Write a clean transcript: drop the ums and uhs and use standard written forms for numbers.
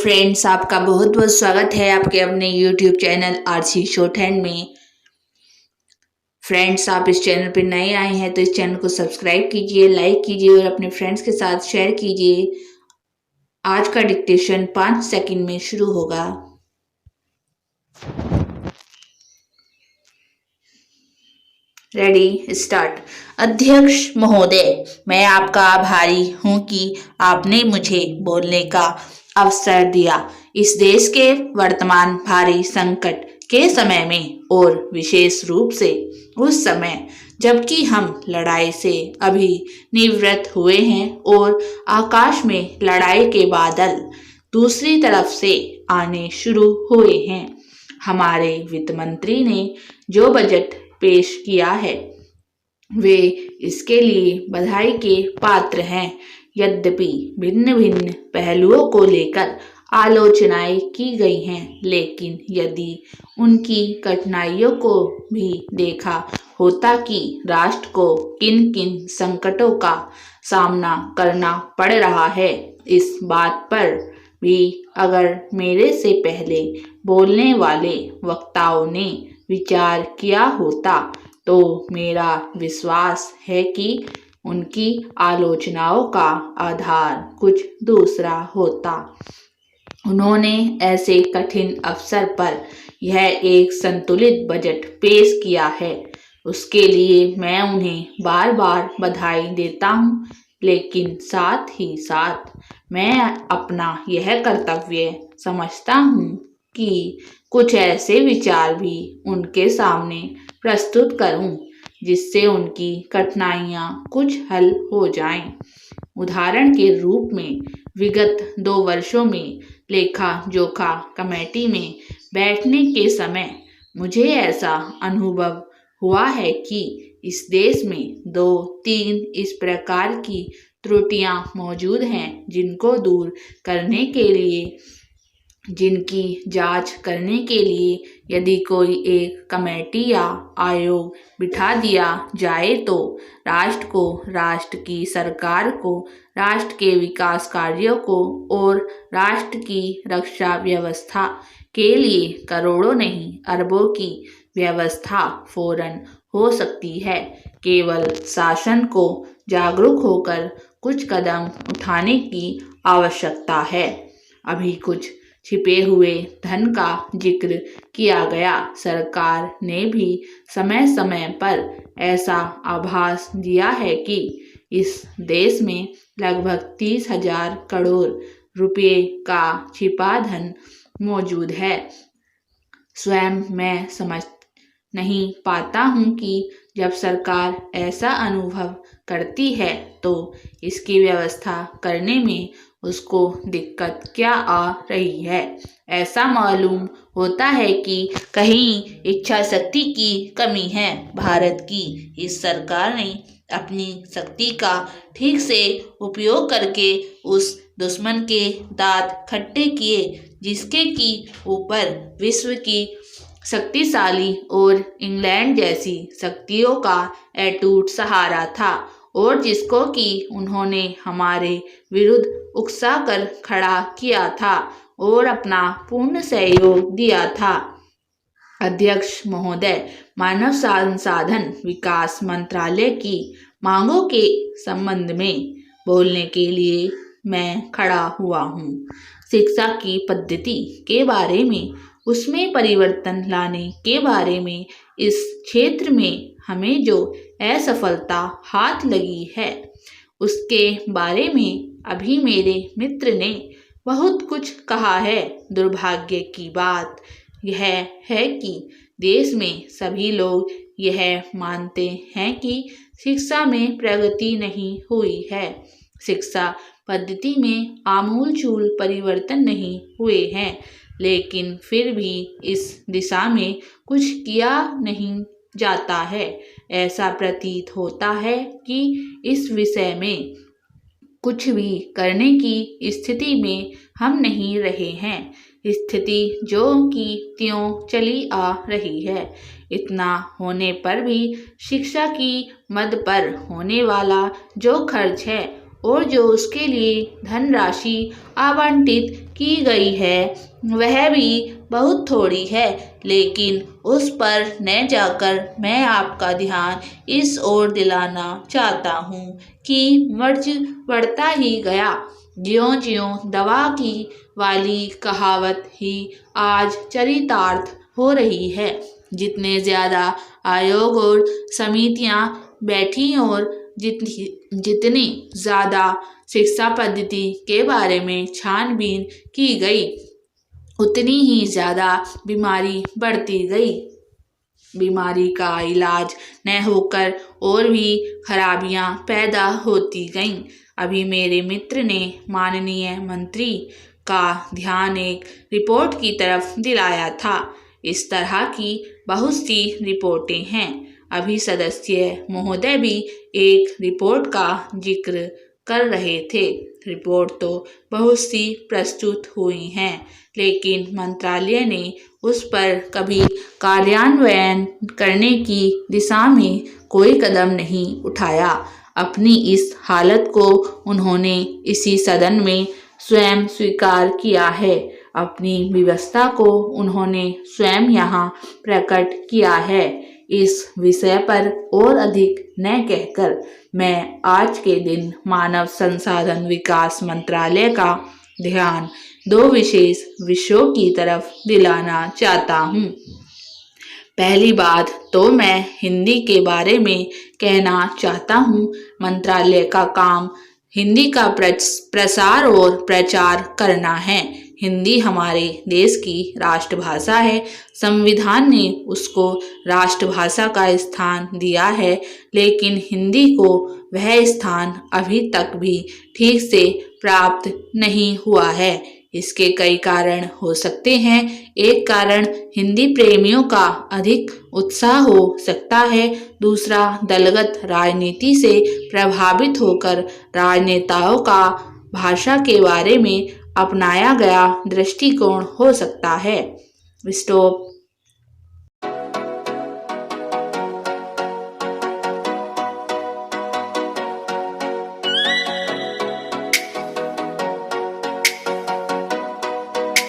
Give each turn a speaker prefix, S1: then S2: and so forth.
S1: Friends, आपका बहुत बहुत स्वागत है आपके अपने YouTube channel RC short hand में। फ्रेंड्स, आप इस चैनल पर नए आए हैं तो इस चैनल को सब्सक्राइब कीजिए, लाइक कीजिए और अपने फ्रेंड्स के साथ शेयर कीजिए। आज का डिक्टेशन 5 सेकंड में शुरू होगा। Ready, start. अध्यक्ष महोदय, मैं आपका आभारी हूं कि आपने मुझे बोलने का अवसर दिया। इस देश के वर्तमान भारी संकट के समय में और विशेष रूप से उस समय जबकि हम लड़ाई से अभी निवृत्त हुए हैं और आकाश में लड़ाई के बादल दूसरी तरफ से आने शुरू हुए हैं, हमारे वित्त मंत्री ने जो बजट पेश किया है वे इसके लिए बधाई के पात्र हैं। यद्यपि भिन्न भिन्न पहलुओं को लेकर आलोचनाएं की गई हैं, लेकिन यदि उनकी कठिनाइयों को भी देखा होता कि राष्ट्र को किन किन संकटों का सामना करना पड़ रहा है, इस बात पर भी अगर मेरे से पहले बोलने वाले वक्ताओं ने विचार किया होता तो मेरा विश्वास है कि उनकी आलोचनाओं का आधार कुछ दूसरा होता। उन्होंने ऐसे कठिन अवसर पर यह एक संतुलित बजट पेश किया है, उसके लिए मैं उन्हें बार बार बधाई देता हूं, लेकिन साथ ही साथ मैं अपना यह कर्तव्य समझता हूं कि कुछ ऐसे विचार भी उनके सामने प्रस्तुत करूं जिससे उनकी कठिनाइयां कुछ हल हो जाएं। उदाहरण के रूप में विगत 2 वर्षों में लेखा जोखा कमेटी में बैठने के समय मुझे ऐसा अनुभव हुआ है कि इस देश में 2-3 इस प्रकार की त्रुटियां मौजूद हैं जिनको दूर करने के लिए, जिनकी जांच करने के लिए यदि कोई एक कमेटी या आयोग बिठा दिया जाए तो राष्ट्र को, राष्ट्र की सरकार को, राष्ट्र के विकास कार्यों को और राष्ट्र की रक्षा व्यवस्था के लिए करोड़ों नहीं अरबों की व्यवस्था फौरन हो सकती है। केवल शासन को जागरूक होकर कुछ कदम उठाने की आवश्यकता है। अभी कुछ छिपे हुए धन का जिक्र किया गया। सरकार ने भी समय समय पर ऐसा आभास दिया है कि इस देश में लगभग 30,000 करोड़ रुपए का छिपा धन मौजूद है। स्वयं मैं समझ नहीं पाता हूं कि जब सरकार ऐसा अनुभव करती है तो इसकी व्यवस्था करने में उसको दिक्कत क्या आ रही है। ऐसा मालूम होता है कि कहीं इच्छा शक्ति की कमी है। भारत की इस सरकार ने अपनी शक्ति का ठीक से उपयोग करके उस दुश्मन के दांत खट्टे किए जिसके की ऊपर विश्व की शक्तिशाली और इंग्लैंड जैसी शक्तियों का अटूट सहारा था और जिसको कि उन्होंने हमारे विरुद्ध उकसा कर खड़ा किया था और अपना पूर्ण सहयोग दिया था। अध्यक्ष महोदय, मानव संसाधन विकास मंत्रालय की मांगों के संबंध में बोलने के लिए मैं खड़ा हुआ हूँ। शिक्षा की पद्धति के बारे में, उसमें परिवर्तन लाने के बारे में, इस क्षेत्र में हमें जो असफलता हाथ लगी है उसके बारे में अभी मेरे मित्र ने बहुत कुछ कहा है। दुर्भाग्य की बात यह है कि देश में सभी लोग यह मानते हैं कि शिक्षा में प्रगति नहीं हुई है। शिक्षा पद्धति में आमूलचूल परिवर्तन नहीं हुए हैं, लेकिन फिर भी इस दिशा में कुछ किया नहीं जाता है। ऐसा प्रतीत होता है कि इस विषय में कुछ भी करने की स्थिति में हम नहीं रहे हैं। स्थिति जो कि त्यों चली आ रही है। इतना होने पर भी शिक्षा की मद पर होने वाला जो खर्च है और जो उसके लिए धनराशि आवंटित की गई है वह भी बहुत थोड़ी है, लेकिन उस पर न जाकर मैं आपका ध्यान इस ओर दिलाना चाहता हूँ कि मर्ज बढ़ता ही गया। ज्यों-ज्यों दवा की वाली कहावत ही आज चरितार्थ हो रही है। जितने ज़्यादा आयोग और समितियां बैठी और जितनी ज़्यादा शिक्षा पद्धति के बारे में छानबीन की गई, उतनी ही ज़्यादा बीमारी बढ़ती गई। बीमारी का इलाज न होकर और भी खराबियां पैदा होती गईं। अभी मेरे मित्र ने माननीय मंत्री का ध्यान एक रिपोर्ट की तरफ दिलाया था। इस तरह की बहुत सी रिपोर्टें हैं। अभी सदस्य महोदय भी एक रिपोर्ट का जिक्र कर रहे थे। रिपोर्ट तो बहुत सी प्रस्तुत हुई हैं, लेकिन मंत्रालय ने उस पर कभी कार्यान्वयन करने की दिशा में कोई कदम नहीं उठाया। अपनी इस हालत को उन्होंने इसी सदन में स्वयं स्वीकार किया है। अपनी विवशता को उन्होंने स्वयं यहाँ प्रकट किया है। इस विषय पर और अधिक न कहकर मैं आज के दिन मानव संसाधन विकास मंत्रालय का ध्यान दो विशेष विषयों की तरफ दिलाना चाहता हूँ। पहली बात तो मैं हिंदी के बारे में कहना चाहता हूँ। मंत्रालय का काम हिंदी का प्रसार और प्रचार करना है। हिंदी हमारे देश की राष्ट्रभाषा है। संविधान ने उसको राष्ट्रभाषा का स्थान दिया है, लेकिन हिंदी को वह स्थान अभी तक भी ठीक से प्राप्त नहीं हुआ है। इसके कई कारण हो सकते हैं। एक कारण हिंदी प्रेमियों का अधिक उत्साह हो सकता है। दूसरा, दलगत राजनीति से प्रभावित होकर राजनेताओं का भाषा के बारे में अपनाया गया दृष्टिकोण हो सकता है। स्टॉप